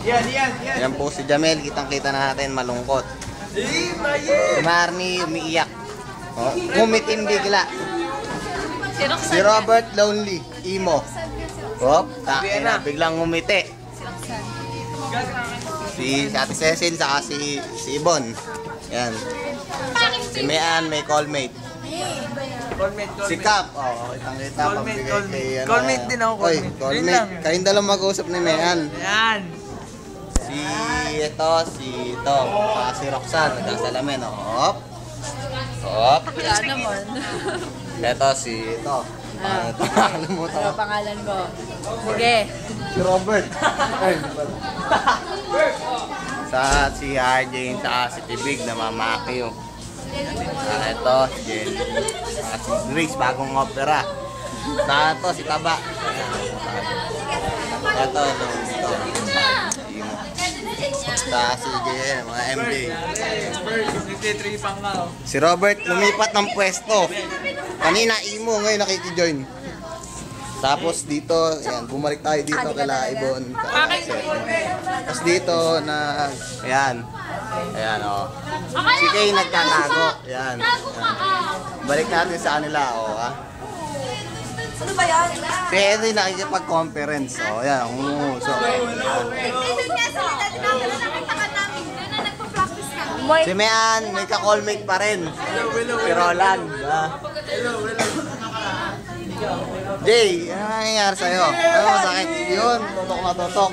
Yan po si Jamel, kitang-kita natin malungkot. Si Marnie umiiyak. Oh, ngumitim bigla. Si Robert lonely, emo. Hop, biglang ngumiti. Si Ate Cecil saka si Ibon. Yan. Si Mayan may callmate. Si Cap, kitang-kita pambigay kay ano. Callmate din ako, Callmate. Kayong dalawa mag-uusap ni Mayan. Yan. Si si Roxanne, nagkasalamin, hop. Hop. Wala naman. Ito, nakalimutan Ano ko. pangalan mo? Sige. Si Robert. Si RJ, saka si Tibig na mamakyo. Ito, si Jenny. Si Grace, bagong opera. Ito, si Taba. Ito. Si JM, mga MJ. Si Robert, lumipat ng pwesto. Kanina, imo, ngayon nakikijoin. Tapos dito, ayan, bumalik tayo dito kala Ibon. Tapos dito, ayan, si Kay nagtatago. Ayan. Balik natin sa kanila, Ano ba yan? Si Eddie nakikipag-conference, ayan, humuhuso. Si Mayan, may ka-callmate pa rin. Si Roland. Jay, ano nangyayari sa'yo? Ano masakit? Yun, tutok na tutok.